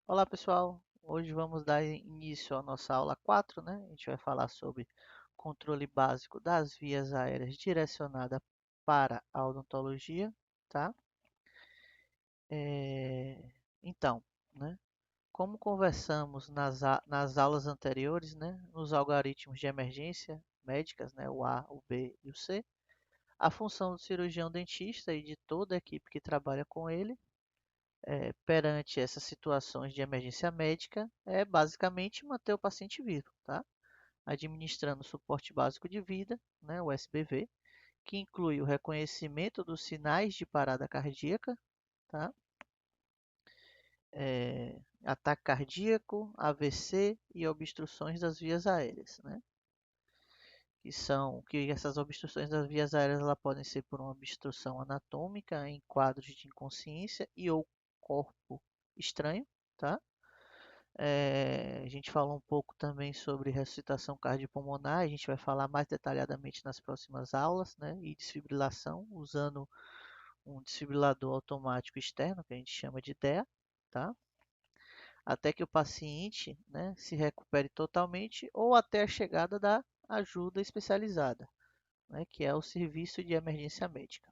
Olá pessoal, hoje vamos dar início à nossa aula 4, né? A gente vai falar sobre controle básico das vias aéreas direcionada para a odontologia, tá? É, Então, né? Como conversamos nas aulas anteriores, né? Nos algoritmos de emergência médicas, né? O A, o B e o C, a função do cirurgião dentista e de toda a equipe que trabalha com ele perante essas situações de emergência médica é basicamente manter o paciente vivo, tá? Administrando suporte básico de vida, né, o SBV, que inclui o reconhecimento dos sinais de parada cardíaca, tá? Ataque cardíaco, AVC e obstruções das vias aéreas, né? Que essas obstruções das vias aéreas ela podem ser por uma obstrução anatômica em quadros de inconsciência e ou corpo estranho, tá? A gente falou um pouco também sobre ressuscitação cardiopulmonar, a gente vai falar mais detalhadamente nas próximas aulas, né? E desfibrilação, usando um desfibrilador automático externo, que a gente chama de DEA, tá? Até que o paciente, né, se recupere totalmente ou até a chegada da ajuda especializada, né, que é o serviço de emergência médica.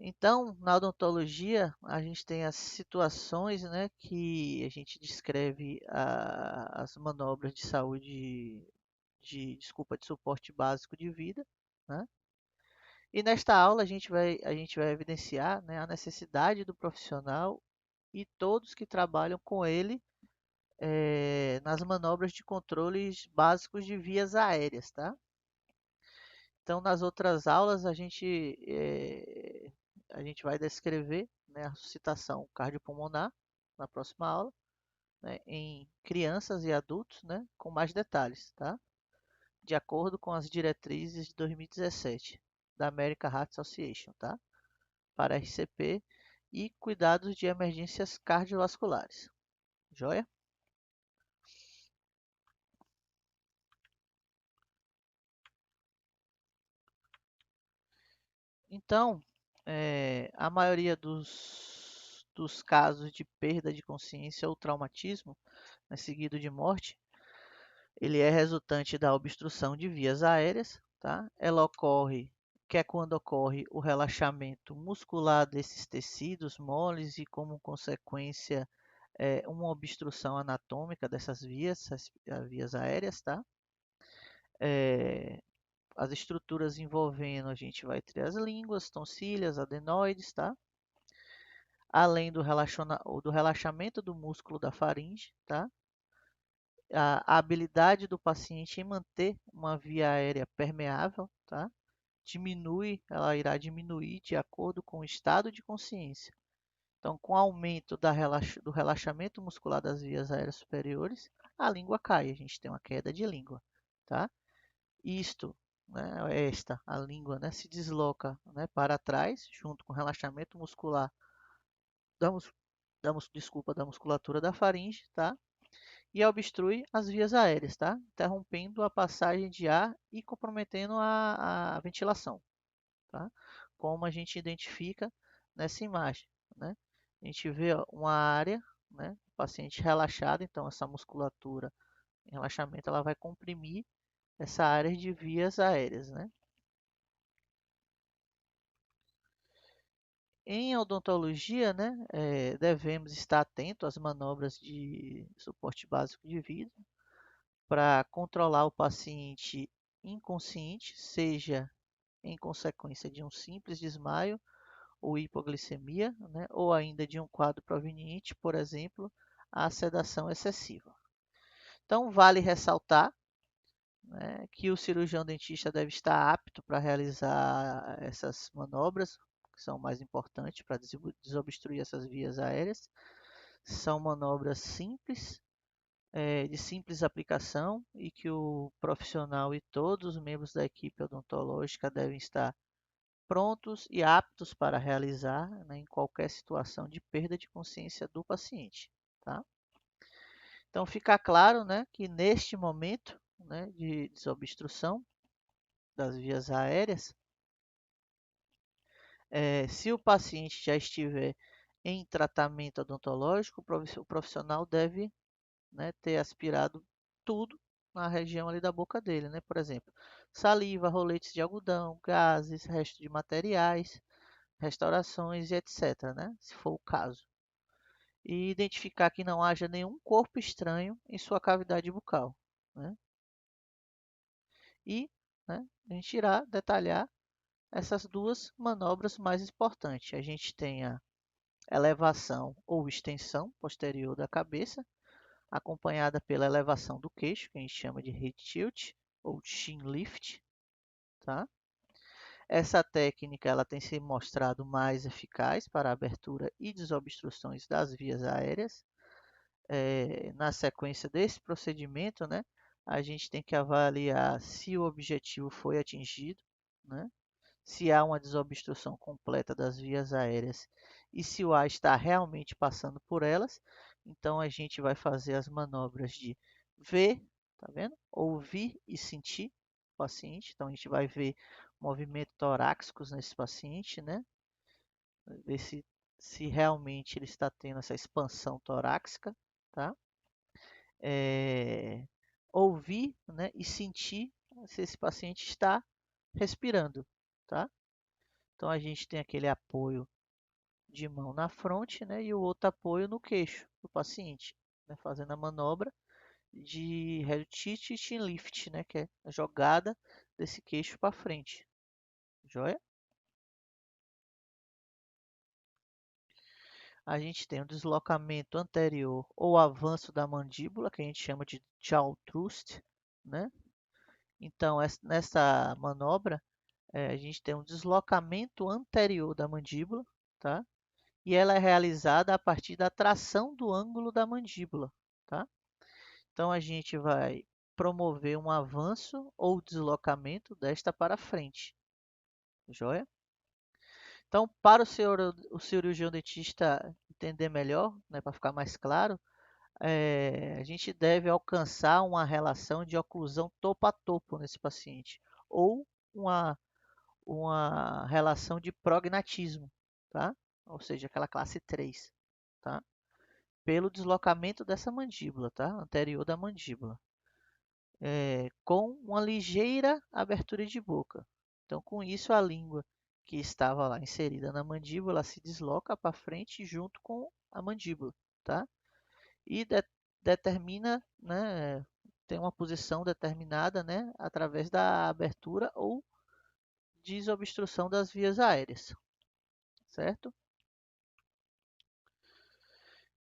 Então, na odontologia, a gente tem as situações, né, que a gente descreve as manobras de saúde, de suporte básico de vida, né? E nesta aula a gente vai evidenciar, né, a necessidade do profissional e todos que trabalham com ele nas manobras de controles básicos de vias aéreas, tá? Então, nas outras aulas, a gente vai descrever, né, a ressuscitação cardiopulmonar na próxima aula, né, em crianças e adultos, né, com mais detalhes, tá? De acordo com as diretrizes de 2017 da American Heart Association, tá? Para RCP e cuidados de emergências cardiovasculares. Joia? Então, a maioria dos casos de perda de consciência ou traumatismo, né, seguido de morte, ele é resultante da obstrução de vias aéreas, tá? Ela ocorre, que é quando ocorre o relaxamento muscular desses tecidos moles e, como consequência, uma obstrução anatômica dessas vias, as vias aéreas, tá? É, as estruturas envolvendo, a gente vai ter as línguas, tonsílias, adenoides, tá? Além do relaxamento do músculo da faringe, tá? A habilidade do paciente em manter uma via aérea permeável, tá? Ela irá diminuir de acordo com o estado de consciência. Então, com o aumento do relaxamento muscular das vias aéreas superiores, a língua cai, a gente tem uma queda de língua, tá? Isto, né, a língua, né, se desloca, né, para trás, junto com o relaxamento muscular da, mus- desculpa, da musculatura da faringe, tá? E obstrui as vias aéreas, tá? Interrompendo a passagem de ar e comprometendo a ventilação, tá? Como a gente identifica nessa imagem, né? A gente vê ó, uma área, né? Paciente relaxado, então essa musculatura em relaxamento ela vai comprimir essa área de vias aéreas, né? Em odontologia, né, devemos estar atentos às manobras de suporte básico de vida para controlar o paciente inconsciente, seja em consequência de um simples desmaio ou hipoglicemia, né, ou ainda de um quadro proveniente, por exemplo, a sedação excessiva. Então, vale ressaltar, né, que o cirurgião dentista deve estar apto para realizar essas manobras, que são mais importantes para desobstruir essas vias aéreas. São manobras simples, de simples aplicação e que o profissional e todos os membros da equipe odontológica devem estar prontos e aptos para realizar, né, em qualquer situação de perda de consciência do paciente, tá? Então fica claro, né, que neste momento, né, de desobstrução das vias aéreas, se o paciente já estiver em tratamento odontológico, o profissional deve, né, ter aspirado tudo na região ali da boca dele, né? Por exemplo, saliva, roletes de algodão, gases, resto de materiais, restaurações e etc, né? Se for o caso. E identificar que não haja nenhum corpo estranho em sua cavidade bucal, né? E, né, a gente irá detalhar essas duas manobras mais importantes. A gente tem a elevação ou extensão posterior da cabeça, acompanhada pela elevação do queixo, que a gente chama de head tilt ou chin lift, tá? Essa técnica ela tem se mostrado mais eficaz para a abertura e desobstruções das vias aéreas. Na sequência desse procedimento, né, a gente tem que avaliar se o objetivo foi atingido, né? Se há uma desobstrução completa das vias aéreas e se o ar está realmente passando por elas. Então a gente vai fazer as manobras de ver, tá vendo? Ouvir e sentir o paciente. Então a gente vai ver movimentos torácicos nesse paciente, né? Ver se realmente ele está tendo essa expansão torácica, tá? É, ouvir, né, e sentir se esse paciente está respirando, tá? Então a gente tem aquele apoio de mão na fronte, né, e o outro apoio no queixo do paciente, né, fazendo a manobra de head tilt e chin lift, né, que é a jogada desse queixo para frente. Joia? A gente tem o deslocamento anterior ou avanço da mandíbula, que a gente chama de jaw thrust, né? Então, nessa manobra, a gente tem um deslocamento anterior da mandíbula, tá? E ela é realizada a partir da tração do ângulo da mandíbula, tá? Então a gente vai promover um avanço ou deslocamento desta para frente, joia? Então, para o cirurgião dentista entender melhor, né, para ficar mais claro, a gente deve alcançar uma relação de oclusão topo a topo nesse paciente, ou uma relação de prognatismo, tá? Ou seja, aquela classe 3, tá? Pelo deslocamento dessa mandíbula, tá? Anterior da mandíbula, com uma ligeira abertura de boca. Então, com isso, a língua que estava lá inserida na mandíbula se desloca para frente junto com a mandíbula, tá? E determina, né, tem uma posição determinada, né, através da abertura ou desobstrução das vias aéreas, certo?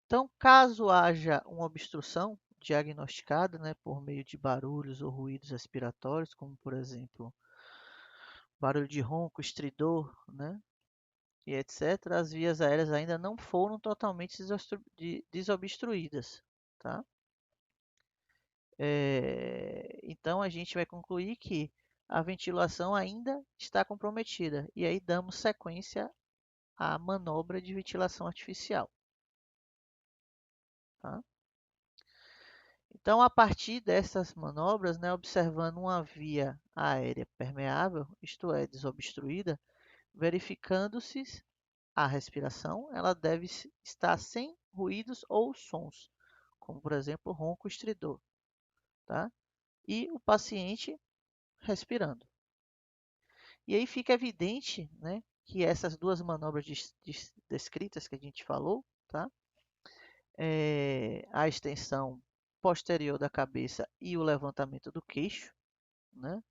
Então, caso haja uma obstrução diagnosticada, né, por meio de barulhos ou ruídos respiratórios, como por exemplo, barulho de ronco, estridor, né, e etc., as vias aéreas ainda não foram totalmente desobstruídas, tá? Então, a gente vai concluir que a ventilação ainda está comprometida, e aí damos sequência à manobra de ventilação artificial, tá? Então, a partir dessas manobras, né, observando uma via aérea permeável, isto é, desobstruída, verificando-se a respiração, ela deve estar sem ruídos ou sons, como por exemplo ronco estridor, tá? E o paciente respirando. E aí fica evidente, né, que essas duas manobras descritas que a gente falou, tá? A extensão posterior da cabeça e o levantamento do queixo, né?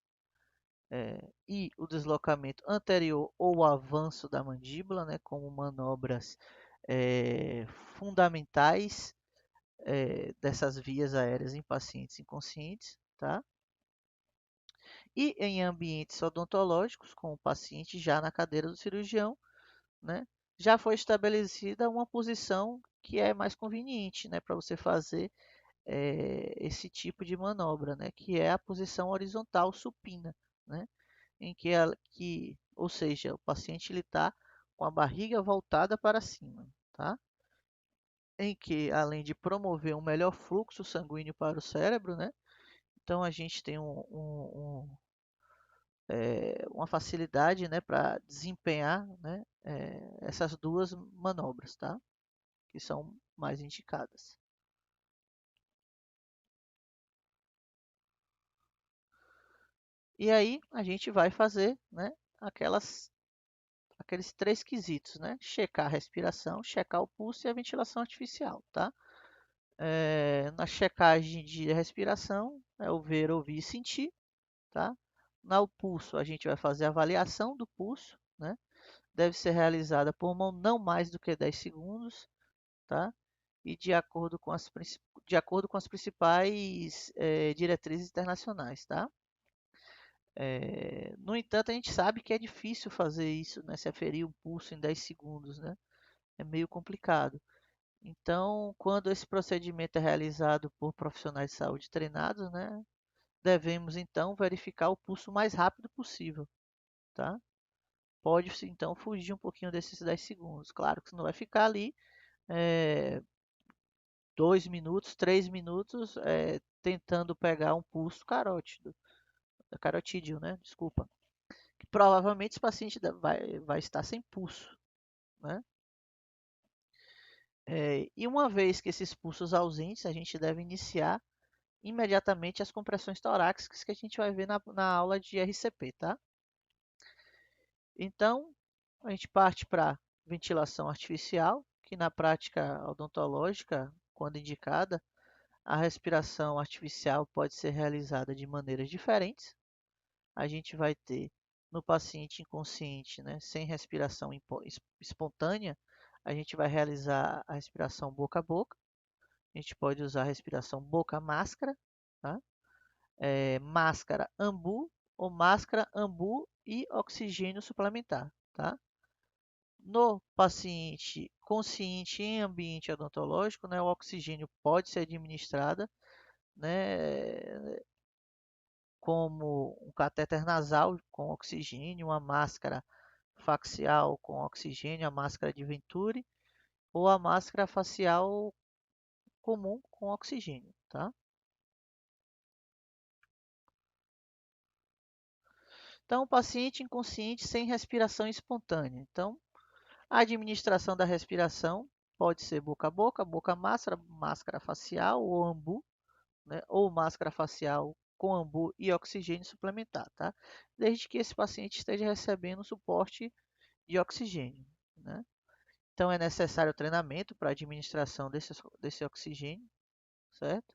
E o deslocamento anterior ou avanço da mandíbula, né? Como manobras fundamentais dessas vias aéreas em pacientes inconscientes, tá? E em ambientes odontológicos, com o paciente já na cadeira do cirurgião, né? Já foi estabelecida uma posição que é mais conveniente, né? Para você fazer esse tipo de manobra, né? Que é a posição horizontal supina, né? Em ou seja, o paciente está com a barriga voltada para cima, tá? Em que, além de promover um melhor fluxo sanguíneo para o cérebro, né? Então a gente tem uma facilidade, né, para desempenhar, né, essas duas manobras, tá? que são mais indicadas. E aí a gente vai fazer, né, aqueles três quesitos, né? Checar a respiração, checar o pulso e a ventilação artificial, tá? Na checagem de respiração, é o ver, ouvir e sentir, tá? No pulso, a gente vai fazer a avaliação do pulso, né? Deve ser realizada por mão não mais do que 10 segundos, tá? E de acordo com as principais diretrizes internacionais, tá? No entanto, a gente sabe que é difícil fazer isso, né? Se aferir um pulso em 10 segundos, né? É meio complicado. Então, quando esse procedimento é realizado por profissionais de saúde treinados, né? Devemos então verificar o pulso o mais rápido possível, tá? Pode-se então fugir um pouquinho desses 10 segundos. Claro que você não vai ficar ali é, 2 minutos, 3 minutos tentando pegar um pulso carotídeo, né? Desculpa. Que provavelmente esse paciente vai estar sem pulso, né? E uma vez que esses pulsos ausentes, a gente deve iniciar imediatamente as compressões torácicas que a gente vai ver na aula de RCP, tá? Então, a gente parte para ventilação artificial, que na prática odontológica, quando indicada, a respiração artificial pode ser realizada de maneiras diferentes. A gente vai ter no paciente inconsciente, né, sem respiração espontânea, a gente vai realizar a respiração boca a boca. A gente pode usar a respiração boca-máscara, tá? Máscara ambu ou máscara ambu e oxigênio suplementar, tá? No paciente consciente em ambiente odontológico, né, o oxigênio pode ser administrado, né, como um catéter nasal com oxigênio, uma máscara facial com oxigênio, a máscara de Venturi, ou a máscara facial comum com oxigênio, tá? Então, o paciente inconsciente sem respiração espontânea. Então, a administração da respiração pode ser boca a boca, boca máscara, máscara facial ou ambu, né? Ou máscara facial com ambu e oxigênio suplementar, tá? Desde que esse paciente esteja recebendo suporte de oxigênio, né? Então é necessário treinamento para a administração desse oxigênio, certo?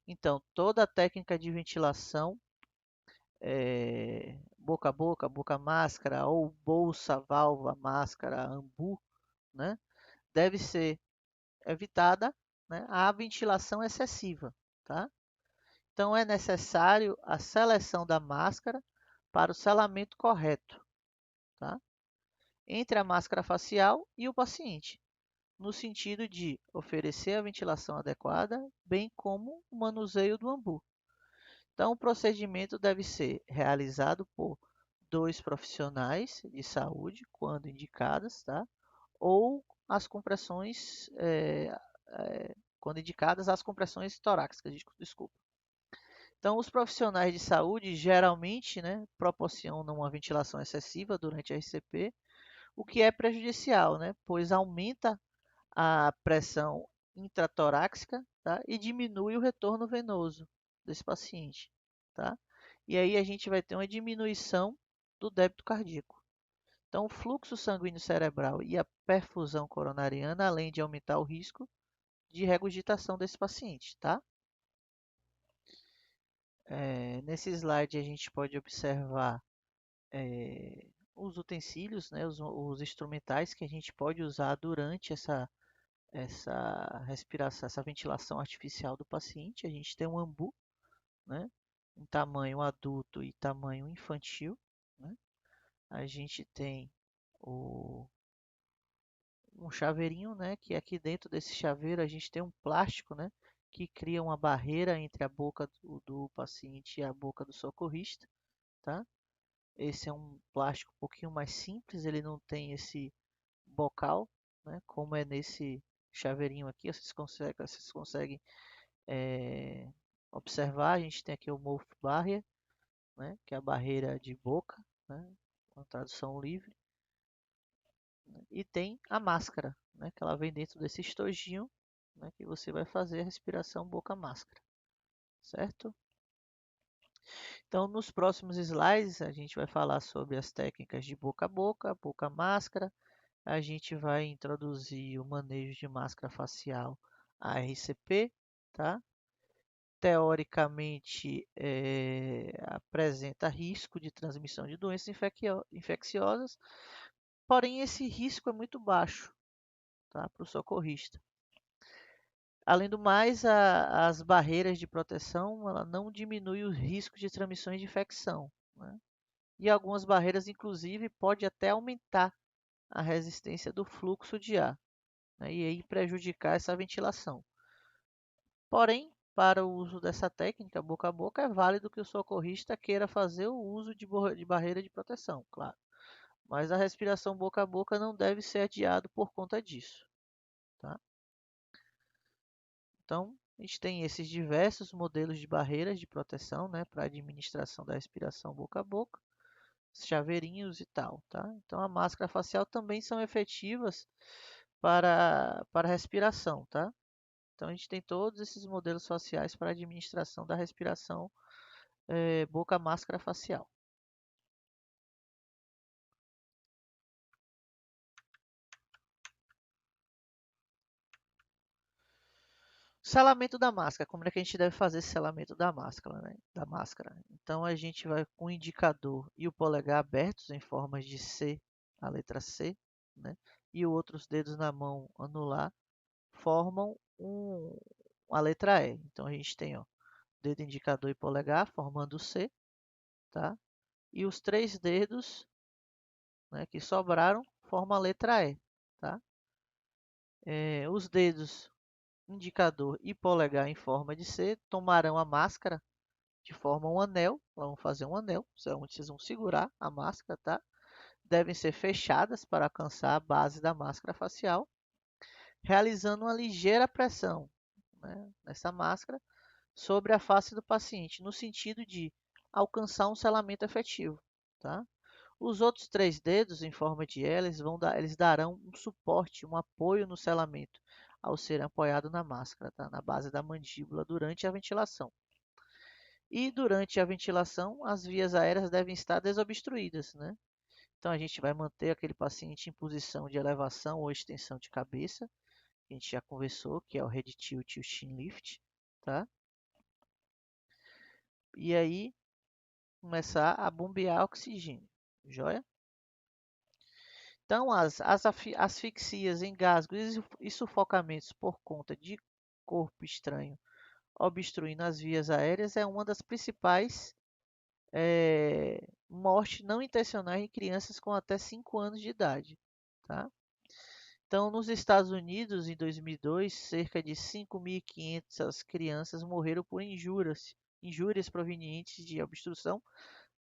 Então toda a técnica de ventilação, boca a boca, boca máscara ou bolsa, válvula, máscara, ambu, né? Deve ser evitada, né, a ventilação excessiva, tá? Então é necessário a seleção da máscara para o selamento correto, tá? Entre a máscara facial e o paciente, no sentido de oferecer a ventilação adequada, bem como o manuseio do ambu. Então, o procedimento deve ser realizado por dois profissionais de saúde, quando indicadas, tá? Ou as compressões, quando indicadas, as compressões torácicas, desculpa. Então, os profissionais de saúde geralmente, né, proporcionam uma ventilação excessiva durante a RCP, o que é prejudicial, né, pois aumenta a pressão intratorácica, tá, e diminui o retorno venoso desse paciente, tá? E aí a gente vai ter uma diminuição do débito cardíaco. Então, o fluxo sanguíneo cerebral e a perfusão coronariana, além de aumentar o risco de regurgitação desse paciente, tá? Nesse slide a gente pode observar os utensílios, né, os instrumentais que a gente pode usar durante essa respiração, essa ventilação artificial do paciente. A gente tem um ambu, né, em tamanho adulto e tamanho infantil, né? A gente tem um chaveirinho, né, que aqui dentro desse chaveiro a gente tem um plástico, né, que cria uma barreira entre a boca do paciente e a boca do socorrista, tá? Esse é um plástico um pouquinho mais simples, ele não tem esse bocal, né, como é nesse chaveirinho aqui, vocês conseguem é, observar. A gente tem aqui o mouth barrier, né, que é a barreira de boca, né, uma tradução livre. E tem a máscara, né, que ela vem dentro desse estojinho, né, que você vai fazer a respiração boca-máscara, certo? Então, nos próximos slides, a gente vai falar sobre as técnicas de boca a boca, boca-máscara. A gente vai introduzir o manejo de máscara facial ARCP, tá? Teoricamente, apresenta risco de transmissão de doenças infecciosas, porém esse risco é muito baixo, tá, para o socorrista. Além do mais, as barreiras de proteção ela não diminui o risco de transmissões de infecção, né? E algumas barreiras, inclusive, pode até aumentar a resistência do fluxo de ar, né? E aí prejudicar essa ventilação. Porém, para o uso dessa técnica boca a boca, é válido que o socorrista queira fazer o uso de barreira de proteção, claro. Mas a respiração boca a boca não deve ser adiado por conta disso, tá? Então, a gente tem esses diversos modelos de barreiras de proteção, né, para administração da respiração boca a boca, chaveirinhos e tal, tá? Então, a máscara facial também são efetivas para respiração, tá? Então, a gente tem todos esses modelos faciais para administração da respiração boca-máscara facial. Selamento da máscara. Como é que a gente deve fazer esse selamento da máscara, né? Da máscara. Então a gente vai com o indicador e o polegar abertos em formas de C, a letra C, né? E os outros dedos na mão anular formam a letra E. Então a gente tem, ó, dedo indicador e polegar formando o C, tá? E os três dedos, né, que sobraram formam a letra E, tá? Os dedos indicador e polegar em forma de C tomarão a máscara de forma um anel. Vamos fazer um anel, onde vocês vão segurar a máscara, tá? Devem ser fechadas para alcançar a base da máscara facial, realizando uma ligeira pressão, né, nessa máscara sobre a face do paciente, no sentido de alcançar um selamento efetivo, tá? Os outros três dedos, em forma de L, eles darão um suporte, um apoio no selamento, ao ser apoiado na máscara, tá? Na base da mandíbula, durante a ventilação. E durante a ventilação, as vias aéreas devem estar desobstruídas, né? Então, a gente vai manter aquele paciente em posição de elevação ou extensão de cabeça, que a gente já conversou, que é o head tilt e o chin lift, tá? E aí, começar a bombear oxigênio, joia? Então, as asfixias, engasgos e sufocamentos por conta de corpo estranho obstruindo as vias aéreas é uma das principais mortes não intencionais em crianças com até 5 anos de idade. Tá? Então, nos Estados Unidos, em 2002, cerca de 5.500 crianças morreram por injúrias provenientes de obstrução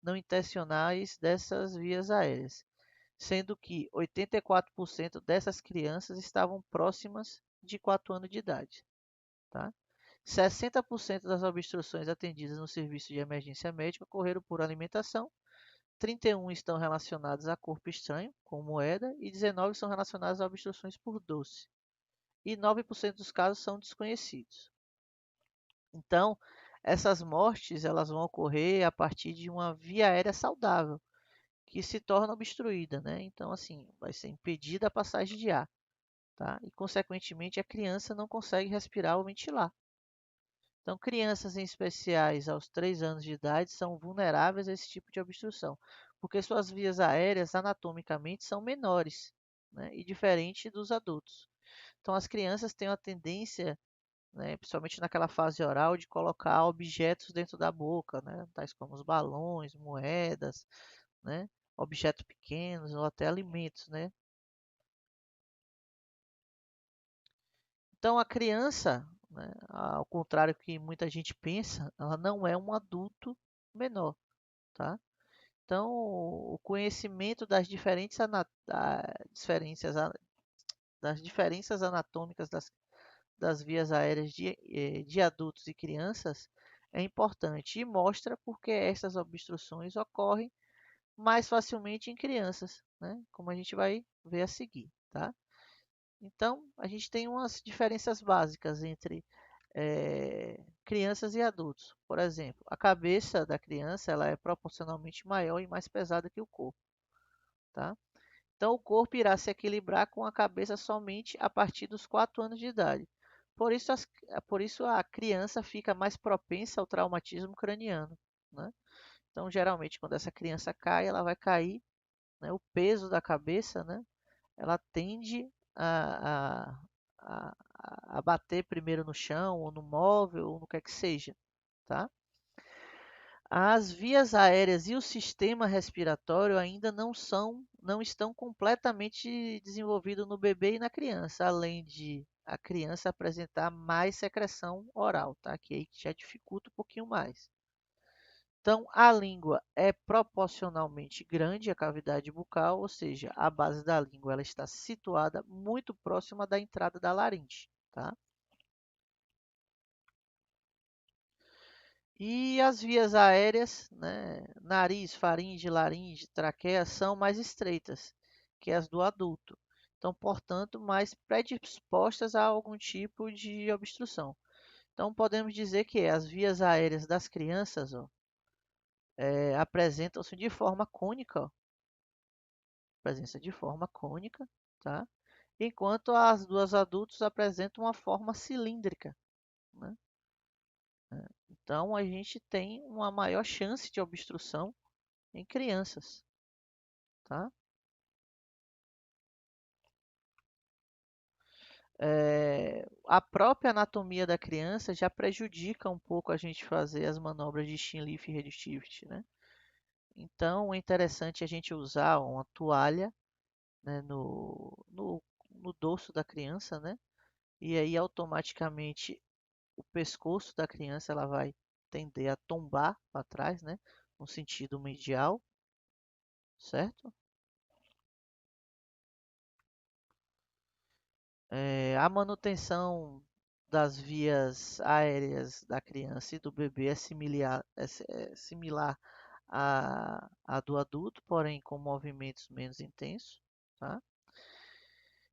não intencionais dessas vias aéreas, sendo que 84% dessas crianças estavam próximas de 4 anos de idade. Tá? 60% das obstruções atendidas no serviço de emergência médica ocorreram por alimentação, 31 estão relacionados a corpo estranho, com moeda, e 19 são relacionados a obstruções por doce. E 9% dos casos são desconhecidos. Então, essas mortes elas vão ocorrer a partir de uma via aérea saudável, que se torna obstruída, né? Então, assim, vai ser impedida a passagem de ar, tá? E, consequentemente, a criança não consegue respirar ou ventilar. Então, crianças em especiais aos 3 anos de idade são vulneráveis a esse tipo de obstrução, porque suas vias aéreas anatomicamente são menores, né? E diferente dos adultos. Então, as crianças têm uma tendência, né, principalmente naquela fase oral, de colocar objetos dentro da boca, né? Tais como os balões, moedas, né? Objetos pequenos ou até alimentos, né? Então a criança, né, ao contrário do que muita gente pensa, ela não é um adulto menor, tá? Então o conhecimento das diferenças anatômicas das vias aéreas de adultos e crianças é importante e mostra porque essas obstruções ocorrem mais facilmente em crianças, né? Como a gente vai ver a seguir, tá? Então, a gente tem umas diferenças básicas entre crianças e adultos. Por exemplo, a cabeça da criança ela é proporcionalmente maior e mais pesada que o corpo, tá? Então, o corpo irá se equilibrar com a cabeça somente a partir dos 4 anos de idade. Por isso, por isso a criança fica mais propensa ao traumatismo craniano, né? Então, geralmente, quando essa criança cai, ela vai cair, né? O peso da cabeça, né? Ela tende a bater primeiro no chão, ou no móvel, ou no que é que seja, tá? As vias aéreas e o sistema respiratório ainda não estão completamente desenvolvidos no bebê e na criança, além de a criança apresentar mais secreção oral, tá? Que aí já dificulta um pouquinho mais. Então, a língua é proporcionalmente grande à cavidade bucal, ou seja, a base da língua ela está situada muito próxima da entrada da laringe, tá? E as vias aéreas, né, nariz, faringe, laringe, traqueia, são mais estreitas que as do adulto. Então, portanto, mais predispostas a algum tipo de obstrução. Então, podemos dizer que as vias aéreas das crianças apresentam-se de forma cônica, ó, presença de forma cônica, tá? Enquanto as dos adultos apresentam uma forma cilíndrica, né? Então, a gente tem uma maior chance de obstrução em crianças, tá? A própria anatomia da criança já prejudica um pouco a gente fazer as manobras de chin lift e reductivity, né? Então, é interessante a gente usar uma toalha, né, no dorso da criança, né? E aí, automaticamente, o pescoço da criança ela vai tender a tombar para trás, né? No sentido medial, certo? A manutenção das vias aéreas da criança e do bebê é similar à do adulto, porém com movimentos menos intensos, tá?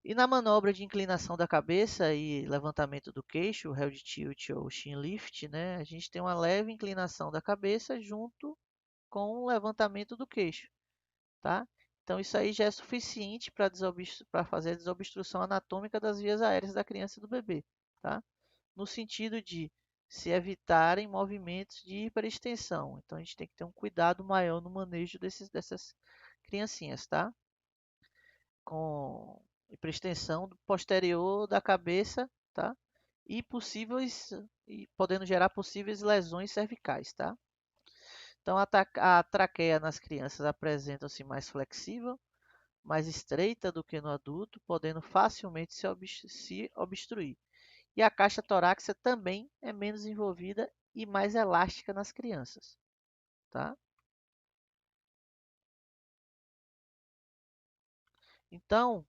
E na manobra de inclinação da cabeça e levantamento do queixo, o head tilt ou chin lift, né, a gente tem uma leve inclinação da cabeça junto com o levantamento do queixo, tá? Então isso aí já é suficiente para fazer a desobstrução anatômica das vias aéreas da criança e do bebê, tá? No sentido de se evitarem movimentos de hiperextensão. Então a gente tem que ter um cuidado maior no manejo dessas criancinhas, tá? Com hiperextensão posterior da cabeça, tá? E podendo gerar possíveis lesões cervicais, tá? Então a traqueia nas crianças apresenta-se mais flexível, mais estreita do que no adulto, podendo facilmente se obstruir. E a caixa torácica também é menos envolvida e mais elástica nas crianças, tá? Então,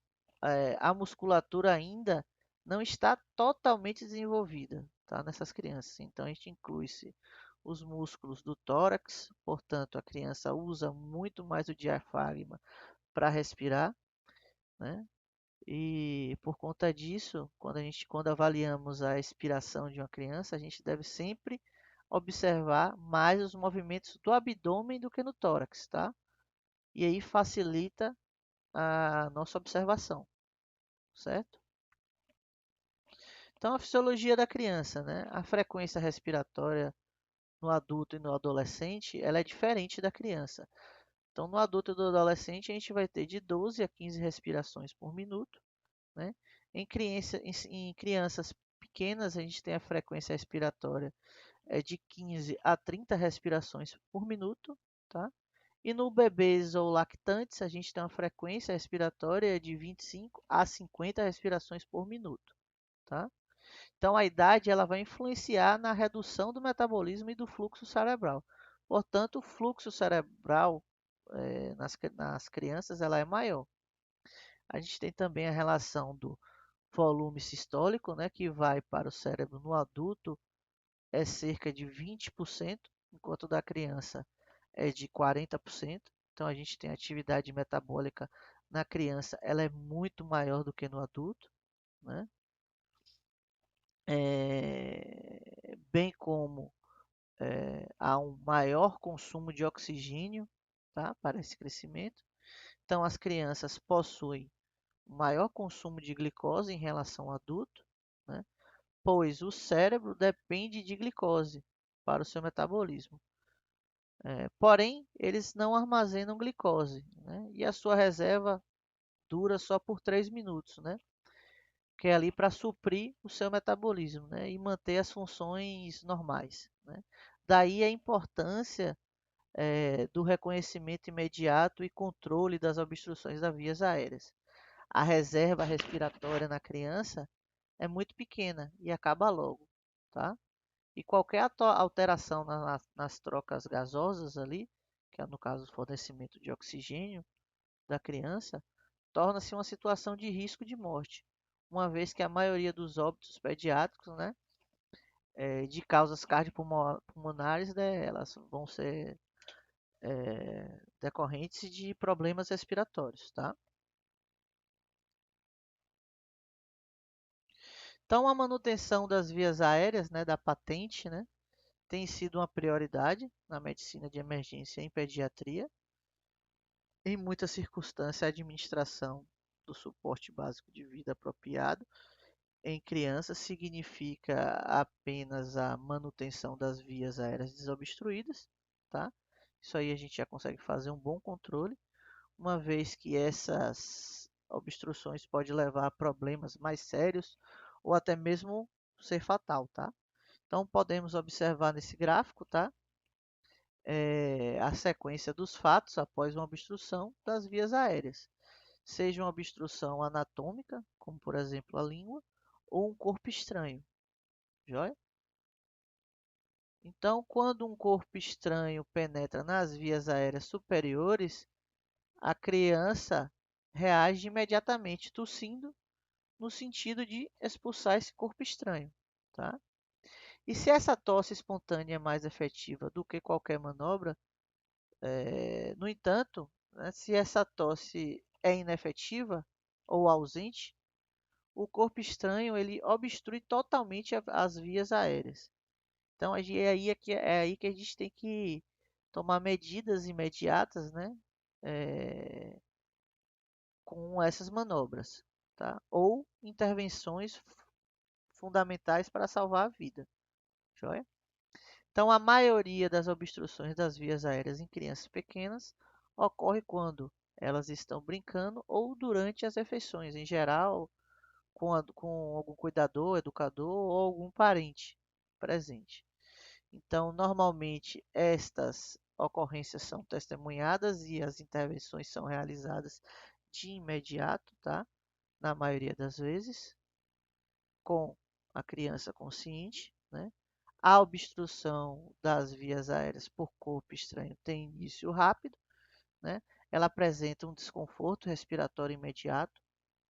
a musculatura ainda não está totalmente desenvolvida, tá? Nessas crianças. Então, a gente inclui-se os músculos do tórax, portanto, a criança usa muito mais o diafragma para respirar, né? E por conta disso, quando avaliamos a expiração de uma criança, a gente deve sempre observar mais os movimentos do abdômen do que no tórax, tá? E aí facilita a nossa observação, certo? Então, a fisiologia da criança, né? A frequência respiratória no adulto e no adolescente, ela é diferente da criança. Então, no adulto e no adolescente, a gente vai ter de 12 a 15 respirações por minuto, né? Em crianças pequenas, a gente tem a frequência respiratória de 15 a 30 respirações por minuto, tá? E no bebês ou lactantes, a gente tem uma frequência respiratória de 25 a 50 respirações por minuto, tá? Então, a idade ela vai influenciar na redução do metabolismo e do fluxo cerebral. Portanto, o fluxo cerebral nas crianças ela é maior. A gente tem também a relação do volume sistólico, né, que vai para o cérebro no adulto é cerca de 20%, enquanto da criança é de 40%. Então a gente tem atividade metabólica na criança, ela é muito maior do que no adulto, né? Bem como há um maior consumo de oxigênio, tá? Para esse crescimento. Então as crianças possuem maior consumo de glicose em relação ao adulto, né? Pois o cérebro depende de glicose para o seu metabolismo. Porém, eles não armazenam glicose, né? E a sua reserva dura só por 3 minutos, né? Que é ali para suprir o seu metabolismo, né? E manter as funções normais, né? Daí a importância do reconhecimento imediato e controle das obstruções das vias aéreas. A reserva respiratória na criança é muito pequena e acaba logo, tá? E qualquer alteração nas trocas gasosas ali, que é no caso o fornecimento de oxigênio da criança, torna-se uma situação de risco de morte, uma vez que a maioria dos óbitos pediátricos, né, de causas cardiopulmonares, né, elas vão ser decorrentes de problemas respiratórios, tá? Então, a manutenção das vias aéreas, né, da patente, né, tem sido uma prioridade na medicina de emergência em pediatria. Em muitas circunstâncias, a administração do suporte básico de vida apropriado em crianças significa apenas a manutenção das vias aéreas desobstruídas, tá? Isso aí a gente já consegue fazer um bom controle, uma vez que essas obstruções podem levar a problemas mais sérios ou até mesmo ser fatal, tá? Então podemos observar nesse gráfico, tá? A sequência dos fatos após uma obstrução das vias aéreas, seja uma obstrução anatômica, como por exemplo a língua, ou um corpo estranho, joia? Então, quando um corpo estranho penetra nas vias aéreas superiores, a criança reage imediatamente tossindo no sentido de expulsar esse corpo estranho, tá? E se essa tosse espontânea é mais efetiva do que qualquer manobra, no entanto, né, se essa tosse é inefetiva ou ausente, o corpo estranho ele obstrui totalmente as vias aéreas. Então é aí que a gente tem que tomar medidas imediatas, né, é, com essas manobras, tá? Ou intervenções fundamentais para salvar a vida, joia? Então, a maioria das obstruções das vias aéreas em crianças pequenas ocorre quando elas estão brincando ou durante as refeições, em geral, com algum cuidador, educador ou algum parente presente. Então, normalmente, estas ocorrências são testemunhadas e as intervenções são realizadas de imediato, tá? Na maioria das vezes, com a criança consciente, né? A obstrução das vias aéreas por corpo estranho tem início rápido, né? Ela apresenta um desconforto respiratório imediato,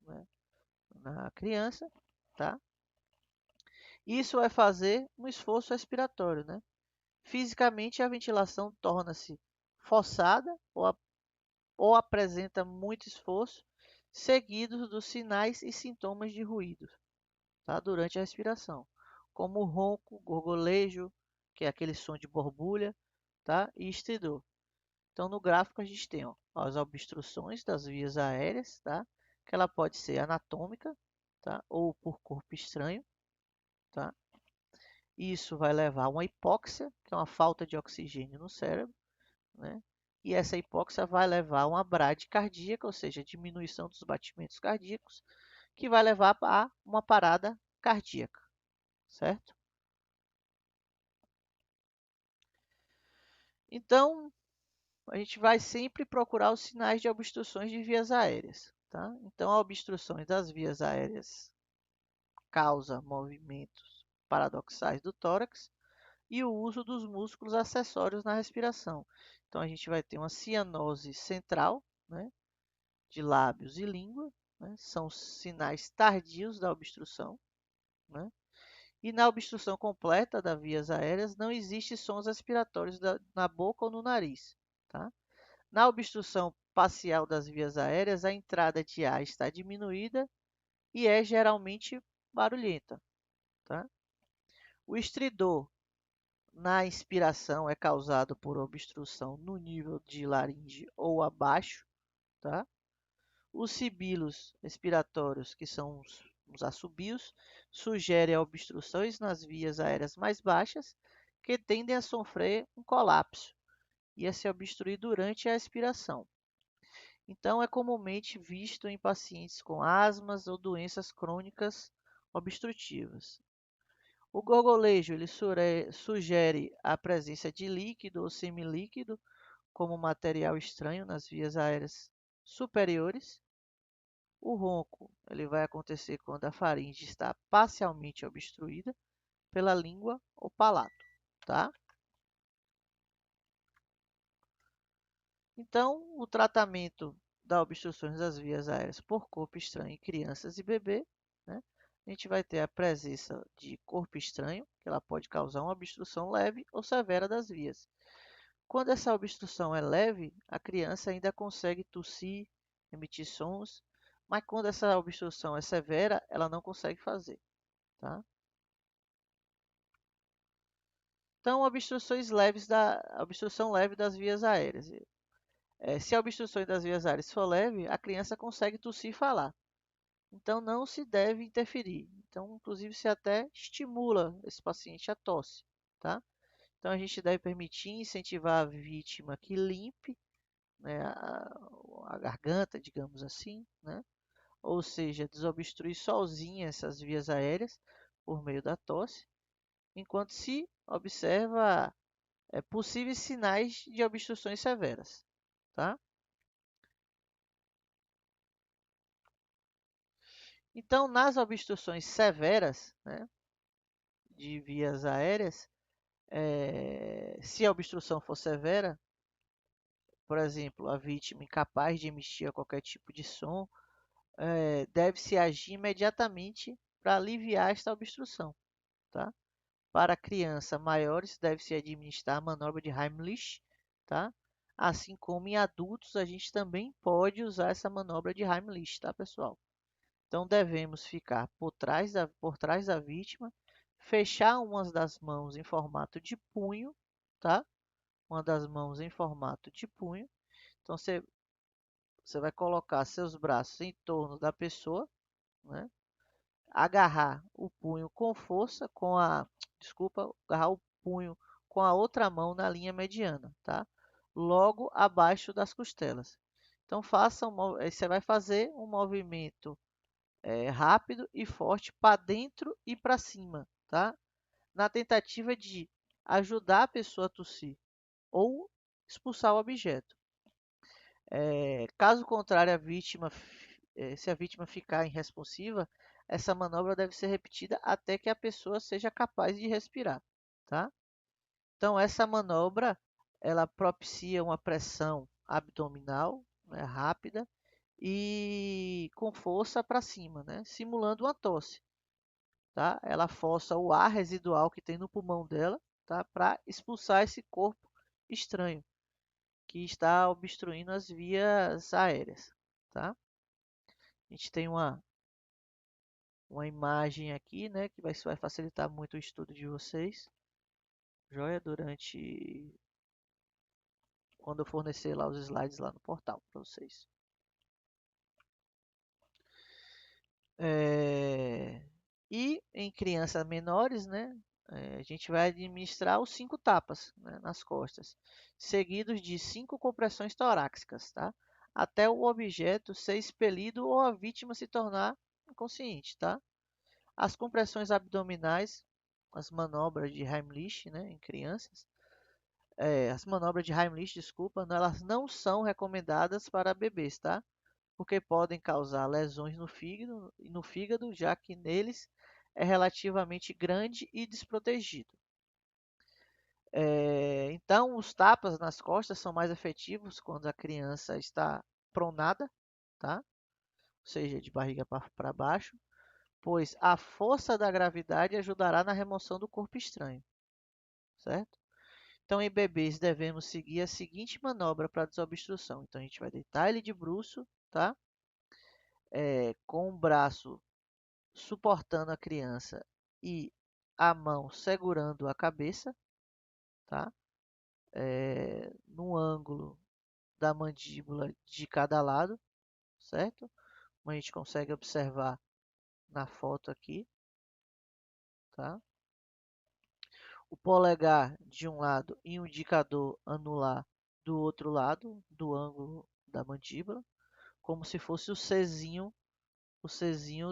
né, na criança, tá? Isso vai fazer um esforço respiratório, né? Fisicamente, a ventilação torna-se forçada ou apresenta muito esforço, seguidos dos sinais e sintomas de ruído, tá? Durante a respiração, como ronco, gorgolejo, que é aquele som de borbulha, tá? E estridor. Então, no gráfico a gente tem, ó, as obstruções das vias aéreas, tá? Que ela pode ser anatômica, tá? Ou por corpo estranho, tá? Isso vai levar a uma hipóxia, que é uma falta de oxigênio no cérebro, né? E essa hipóxia vai levar a uma bradicardia, ou seja, diminuição dos batimentos cardíacos, que vai levar a uma parada cardíaca, certo? Então, a gente vai sempre procurar os sinais de obstruções de vias aéreas, tá? Então, a obstrução das vias aéreas causa movimentos paradoxais do tórax e o uso dos músculos acessórios na respiração. Então, a gente vai ter uma cianose central, né, de lábios e língua, né, são sinais tardios da obstrução, né? E na obstrução completa das vias aéreas não existe sons respiratórios na boca ou no nariz, tá? Na obstrução parcial das vias aéreas, a entrada de ar está diminuída e é geralmente barulhenta. Tá? O estridor na inspiração é causado por obstrução no nível de laringe ou abaixo. Tá? Os sibilos respiratórios, que são os assobios, sugerem obstruções nas vias aéreas mais baixas, que tendem a sofrer um colapso e a se obstruir durante a expiração. Então, é comumente visto em pacientes com asmas ou doenças crônicas obstrutivas. O gorgolejo ele sugere a presença de líquido ou semilíquido como material estranho nas vias aéreas superiores. O ronco ele vai acontecer quando a faringe está parcialmente obstruída pela língua ou palato, tá? Então, o tratamento da obstruções das vias aéreas por corpo estranho em crianças e bebê, né? A gente vai ter a presença de corpo estranho, que ela pode causar uma obstrução leve ou severa das vias. Quando essa obstrução é leve, a criança ainda consegue tossir, emitir sons, mas quando essa obstrução é severa, ela não consegue fazer, tá? Então, a obstrução leve das vias aéreas. Se a obstrução das vias aéreas for leve, a criança consegue tossir e falar. Então, não se deve interferir. Então, inclusive, se até estimula esse paciente a tosse, tá? Então, a gente deve permitir incentivar a vítima que limpe, né, a garganta, digamos assim, né? Ou seja, desobstruir sozinha essas vias aéreas por meio da tosse, enquanto se observa possíveis sinais de obstruções severas, tá? Então, nas obstruções severas, né, de vias aéreas, se a obstrução for severa, por exemplo, a vítima incapaz de emitir qualquer tipo de som, deve-se agir imediatamente para aliviar esta obstrução, tá? Para crianças maiores, deve-se administrar a manobra de Heimlich, tá? Assim como em adultos, a gente também pode usar essa manobra de Heimlich, tá, pessoal? Então, devemos ficar por trás da vítima, fechar uma das mãos em formato de punho, tá? Uma das mãos em formato de punho. Então, você vai colocar seus braços em torno da pessoa, né? Agarrar o punho com força, desculpa, agarrar o punho com a outra mão na linha mediana, tá? Logo abaixo das costelas. Então, você vai fazer um movimento rápido e forte para dentro e para cima, tá? Na tentativa de ajudar a pessoa a tossir ou expulsar o objeto. Caso contrário, se a vítima ficar irresponsiva, essa manobra deve ser repetida até que a pessoa seja capaz de respirar, tá? Então, essa manobra ela propicia uma pressão abdominal, né, rápida e com força para cima, né, simulando uma tosse. Tá? Ela força o ar residual que tem no pulmão dela, tá? Para expulsar esse corpo estranho que está obstruindo as vias aéreas, tá? A gente tem uma imagem aqui, né, que vai facilitar muito o estudo de vocês. Joia, durante quando eu fornecer lá os slides lá no portal para vocês. É, E em crianças menores, né, a gente vai administrar os 5 tapas, né, nas costas, seguidos de 5 compressões torácicas, tá? Até o objeto ser expelido ou a vítima se tornar inconsciente, tá? As compressões abdominais, as manobras de Heimlich, né, em crianças, as manobras de Heimlich, desculpa, elas não são recomendadas para bebês, tá? Porque podem causar lesões no fígado, já que neles é relativamente grande e desprotegido. Então, os tapas nas costas são mais efetivos quando a criança está pronada, tá? Ou seja, de barriga para baixo, pois a força da gravidade ajudará na remoção do corpo estranho, certo? Então, em bebês, devemos seguir a seguinte manobra para desobstrução. Então, a gente vai deitar ele de bruço, tá? Com o braço suportando a criança e a mão segurando a cabeça, tá? No ângulo da mandíbula de cada lado, certo? Como a gente consegue observar na foto aqui, tá? O polegar de um lado e o indicador anular do outro lado, do ângulo da mandíbula, como se fosse o Czinho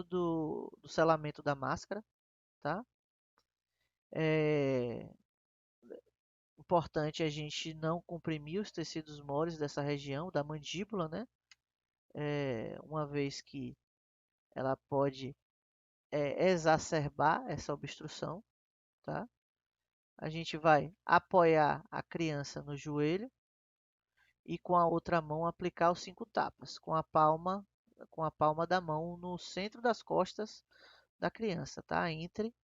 do selamento da máscara, tá? É importante a gente não comprimir os tecidos moles dessa região da mandíbula, né? Uma vez que ela pode exacerbar essa obstrução, tá? A gente vai apoiar a criança no joelho e com a outra mão aplicar os 5 tapas, com a palma da mão no centro das costas da criança, tá? Entre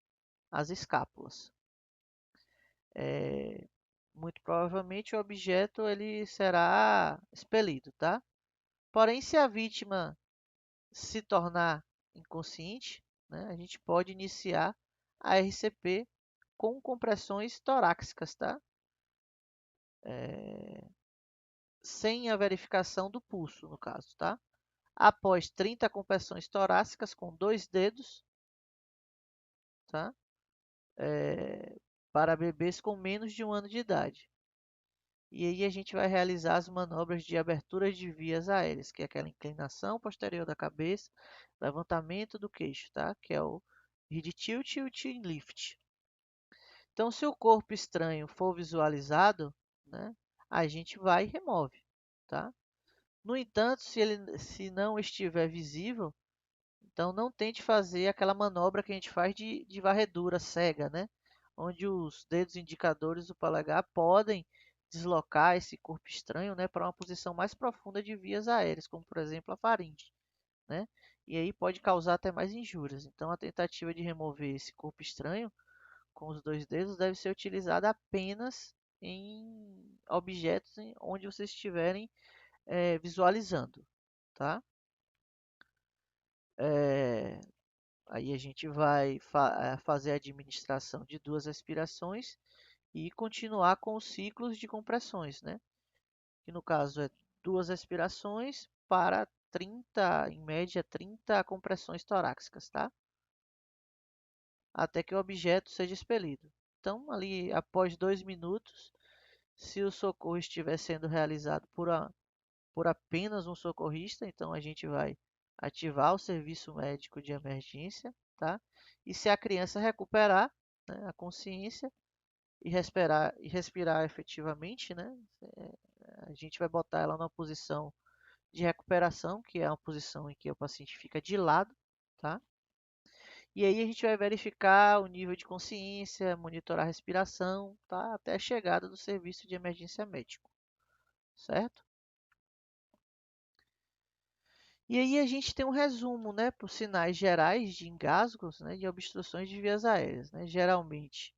as escápulas. Muito provavelmente o objeto ele será expelido, tá? Porém, se a vítima se tornar inconsciente, né, a gente pode iniciar a RCP com compressões torácicas, tá? Sem a verificação do pulso, no caso, tá? Após 30 compressões torácicas com 2 dedos, tá? Para bebês com menos de 1 ano de idade. E aí a gente vai realizar as manobras de abertura de vias aéreas, que é aquela inclinação posterior da cabeça, levantamento do queixo, tá? Que é o head tilt e o chin lift. Então, se o corpo estranho for visualizado, né, a gente vai e remove, tá? No entanto, se não estiver visível, então não tente fazer aquela manobra que a gente faz de varredura cega, né? Onde os dedos indicadores do polegar podem deslocar esse corpo estranho, né, para uma posição mais profunda de vias aéreas, como por exemplo a faringe, né? E aí pode causar até mais injúrias. Então a tentativa de remover esse corpo estranho com os 2 dedos deve ser utilizada apenas em objetos onde vocês estiverem visualizando, tá? É, Aí a gente vai fazer a administração de 2 respirações e continuar com os ciclos de compressões, né? Que no caso é 2 respirações para 30, em média 30 compressões torácicas, tá? Até que o objeto seja expelido. Então, ali após 2 minutos, se o socorro estiver sendo realizado por apenas um socorrista, então a gente vai ativar o serviço médico de emergência, tá? E se a criança recuperar, né, a consciência e respirar efetivamente, né? A gente vai botar ela numa posição de recuperação, que é uma posição em que o paciente fica de lado, tá? E aí a gente vai verificar o nível de consciência, monitorar a respiração, tá? Até a chegada do serviço de emergência médico, certo? E aí a gente tem um resumo, né, por sinais gerais de engasgos, né, de obstruções de vias aéreas, né? Geralmente,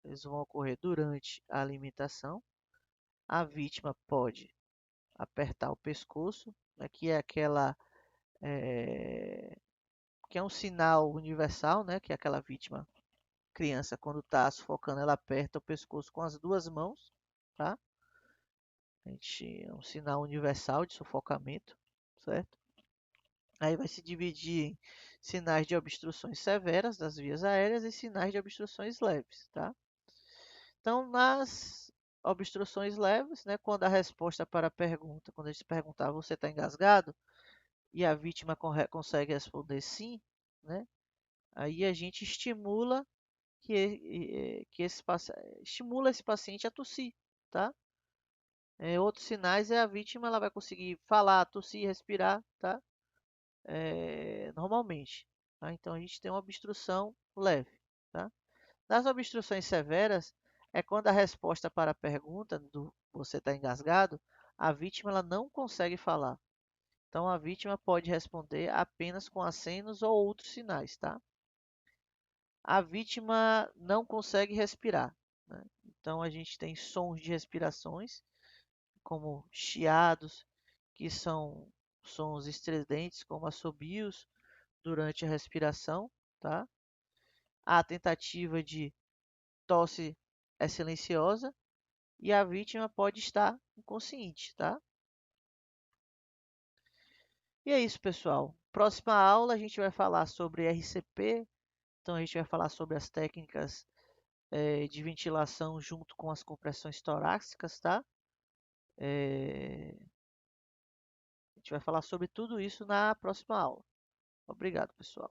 eles vão ocorrer durante a alimentação. A vítima pode apertar o pescoço, né, é, que é um sinal universal, né, que é aquela vítima, criança, quando está sufocando, ela aperta o pescoço com as 2 mãos, tá? É um sinal universal de sufocamento, certo? Aí vai se dividir em sinais de obstruções severas das vias aéreas e sinais de obstruções leves, tá? Então, nas obstruções leves, né, quando a resposta para a pergunta, quando a gente perguntar, você está engasgado? E a vítima consegue responder sim, né? Aí a gente estimula que estimula esse paciente a tossir, tá? Outros sinais é a vítima ela vai conseguir falar, tossir, respirar, tá? Normalmente. Tá? Então a gente tem uma obstrução leve. Tá? Nas obstruções severas, é quando a resposta para a pergunta do você está engasgado, a vítima ela não consegue falar. Então a vítima pode responder apenas com acenos ou outros sinais. Tá? A vítima não consegue respirar. Né? Então a gente tem sons de respirações, como chiados, que são sons estridentes, como assobios durante a respiração, tá? A tentativa de tosse é silenciosa e a vítima pode estar inconsciente, tá? E é isso, pessoal. Próxima aula a gente vai falar sobre RCP, então a gente vai falar sobre as técnicas de ventilação junto com as compressões torácicas, tá? A gente vai falar sobre tudo isso na próxima aula. Obrigado, pessoal.